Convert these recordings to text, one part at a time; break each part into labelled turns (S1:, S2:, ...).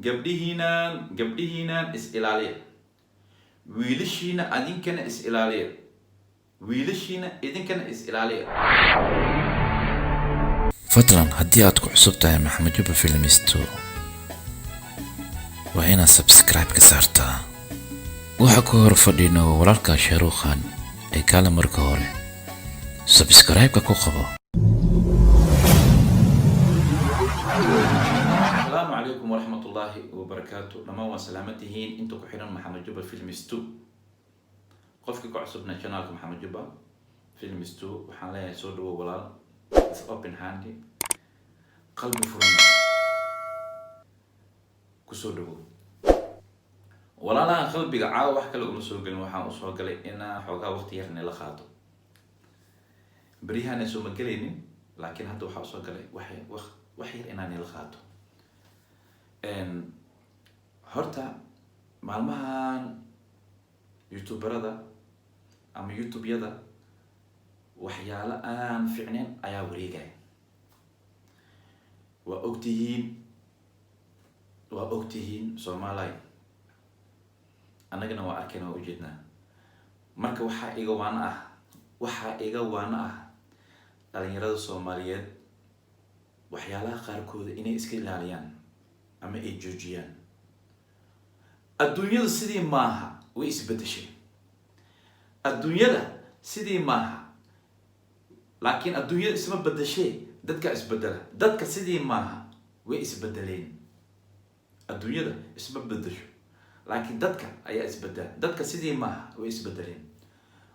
S1: gabdhihiinaan is ilaaliya, wiilashiina idinkana is ilaaliya,
S2: fadlan haddii aad ku cusub tahay maxamed jubba filmisto waa inaad subscribe ka saartaa. waxa ku hor fadhino walaalka Shahrukhan ee kala marka hore subscribe-ka ku qabo.
S1: السلام عليكم ورحمة الله وبركاته. لما هو سلامتهين انتو كحيران محمد جبا فيلمستو قفك كعصبنا شانالكم محمد جبا فيلمستو وحان لا يسودو ولا it's open handy قلبي فرنا كسودو ولا لا قلبي عاو وحكا لكم سوقل وحان أسوقل إنا حوقا وقت يغني لخاطو بريها نسو مقليني لكن هدو وحا أسوقل وحير إناني لخاطو horta maalmahan youtuberada ama youtubeyada waxyaalo aan fiicneen ayaa wareegaya. waa ogtihiin Soomaaliya annagana waa arkayna waa ujeednaa. marka waxaa iga waana ah dhalinyarada Soomaaliyeed waxyaalaha qaarkooda inay iska ilaaliyaan ama ay joojiyaan. adduunyada sidii maaha way isbedeshay. adduunyada sidii maaha laakiin adduunyada isma bedeshay, dadka isbedela. dadka sidii maaha way isbedeleen. adduunyada isma bedesho laakiin dadka ayaa isbedela. dadka sidii maaha way isbedeleen.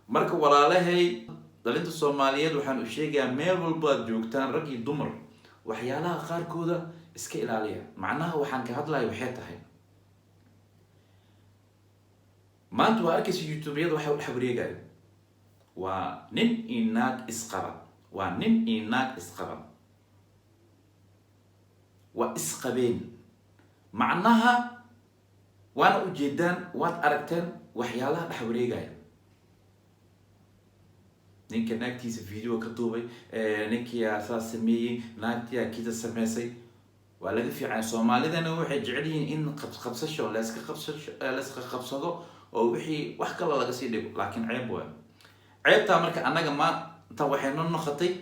S1: marka walaalahay dhalinta Soomaaliyeed waxaan u sheegayaa meel walba aad joogtaan rag iyo dumar waxyaalaha qaarkooda iska ilaaliya. macnaha waxaan ka hadlayo waxay tahay maanta waa arkaysa youtubeyada waxa u dhex wareegaya waa nin iyo naag isqaba. waa isqabeen. macnaha waana ujeedaan, waad aragteen waxyaalaha dhex wareegaya. ninka naagtiisa video ka duubay, ninkii asaa sameeyey, naagtii kiisa sameysay. waa laga fiican. Soomaalidana waxay jecel yihiin in qabsasho la iska qabsado oo wixii wax kale laga sii dhigo. laakiin ceeb waa ceebta. marka annaga maanta waxay noo noqotay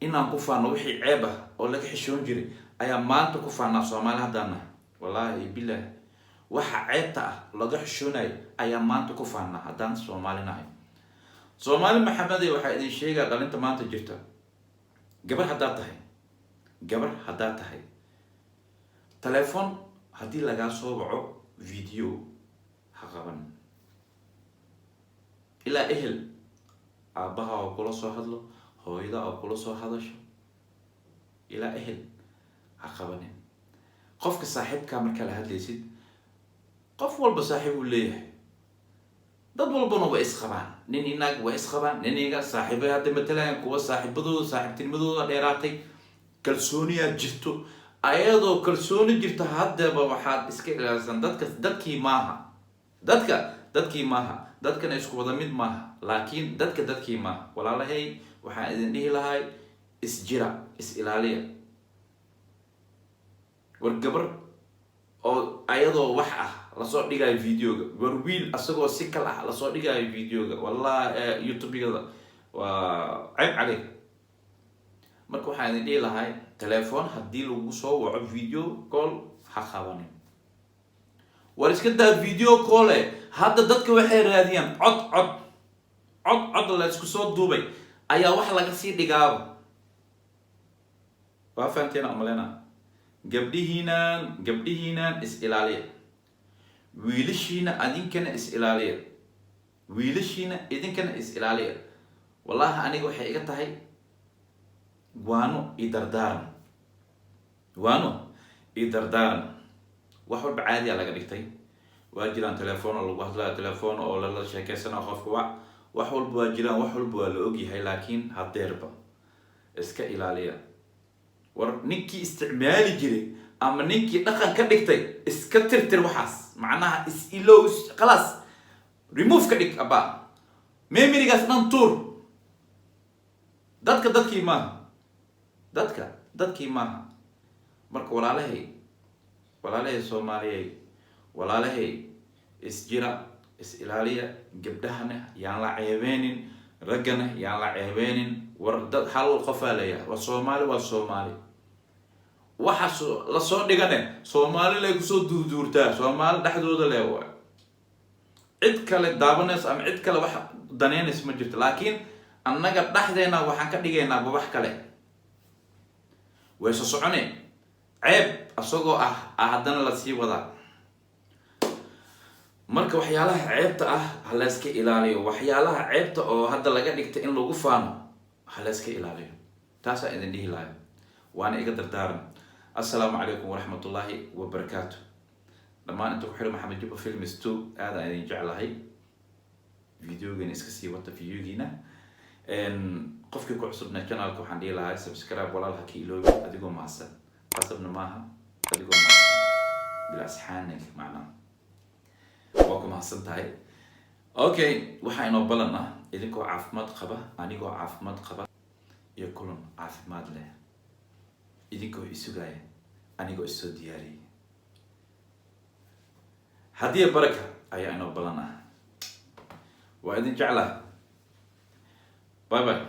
S1: inaan ku faano wixii ceeb ah oo laga xishoon jiray ayaa maanta ku faanaa Soomaali haddaan nahay. wallaahi bilaahi waxa ceebta ah laga xishoonayo ayaa maanta ku faanaa haddaan Soomaali nahay. Soomaali maxamedey waxaa idin sheegaa dhalinta maanta jirta. gabar haddaad tahay telefoon haddii lagaa soo waco video ha qaban. ilaa ehel aabbaha oo kula soo hadlo, hooyada oo kula soo hadasho, ilaa ehel ha qabanin. qofka saaxiibkaa markaa la hadlaysid, qof walba saaxiib uu leeyahay. dad walbana waa isqabaan. nin inaag waa isqabaan. niniga saaxiibay hadda matalaan kuwa saaxiibtinimadooda dheeraatay. kalsooniyaa jirto. ayadoo kalsooni jirta haddaba waxaad iska ilaalisan dadkii maaha. dadkana isku wada mid maaha, laakiin dadkii maaha. walaalahay waxaan idin dhihi lahay isjira, is ilaaliya. war gabar oo ayadoo wax ah lasoo dhigayo videoga, war wiil asagoo si kal ah lasoo dhigayo videoga, wallahi youtubeyada waa ceeb calayk. marka waxaan idin dhihi lahay telefoon haddii lagu soo waco video call ha qabanin. war iska daa video call hadda dadka waxay raadiyaan cod la isku soo duubay ayaa wax laga sii dhigaaba. waa fahanteena umalena. gabdhihiinaan is ilaaliya, wiilashiina idinkana is ilaaliya. wallahi aniga waxay iga tahay waano iyo dardaaran. wax walba caadi laga dhigtay. waa jiraan telefoon oo lagu hadlaa, telefoon oo lala sheekeysana qofka wax walba waa jiraan, wax walba waa la ogyahay. laakiin hadeerba iska ilaaliya. war ninkii isticmaali jiray ama ninkii dhaqan ka dhigtay iska tirtir waxaas. macnaha is-ilow khalaas remove ka dhig abaa. memorigaas dhan tuur. dadkii maaha. marka walaalahay walaalahey Soomaaliyeed walaalahey isjira is ilaaliya gabdhahana yaan la ceebeenin raggana yaan la ceebeenin war dad hal qof aalaya waa Soomaali waxa la soo dhigane Soomaali lay ku soo duurduurtaa Soomaali dhaxdooda leeyahay cid kale daabaneys ama cid kale wax daneenis ma jirto laakiin annaga dhaxdeena waxaan ka dhigaynaa wax kale way soo soconay ceeb asagoo haddana la sii wadaa marka waxyaalaha ceebta ha la iska ilaaliyo waxyaalaha ceebta oo hadda laga dhigtay in lagu faano ha la iska ilaaliyo taas aan idin dhihi lahaa waana iga dardaaran assalaamu calaykum waraxmatullaahi wabarakaatuh dhammaan inta ku xiran Maxamed Jubba Films 2 aad aan idin jeclahay videogan iska sii wata videogiina qofkii ku cusubna channelka waxaan dhihi lahaa subscribe walaalha ka iloobi adigoo maasan qasabna maaha adigoo maasan bilasxaanik macnaha waa ku mahadsan tahay okay waxaa inoo balan idinkoo caafimaad qaba anigoo caafimaad qaba iyo kulan caafimaad leh idinkoo isugaya anigoo isoo diyaariyay haddii baraka ayaa inoo balan waa idin jeclaa bye bye